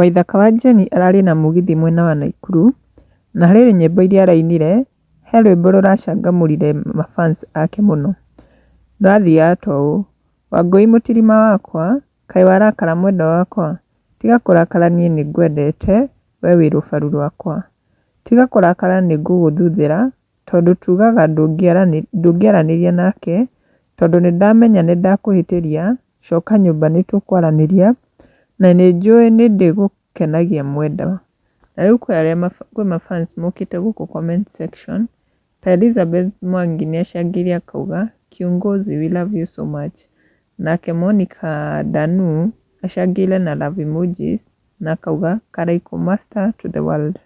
Waithaka wa Jeni ararĩ na mũgithi mwena wa Naikuru na harĩ nyĩmbo iria arainire he rwĩmbo rũracangamũrire mafans ake mũno. Rũrathiaga ta ũũ: Wangũi mũtirima wakwa, kaĩ warakara mwendwa wakwa, tiga kũrakara niĩ nĩngwendete, we wĩ rũbaru rwakwa. Tiga kũrakara nĩngũgũthuthĩra, tondũ tugaga ndũngĩaranĩria nake, tondũ nĩndamenya nĩndakũhĩtĩria, coka nyũmba nĩtũkwaranĩria, na nĩnjũĩ nĩndĩgũkenagia mwendwa. Na rĩu kwĩ mafans mokĩte gũkũ comment section, ta Elizabeth Mwangi nĩacangĩire akauga kiongozi we love you so much. Nake Monica Danu acangĩire na love emojis na akauga Karaiko master to the world.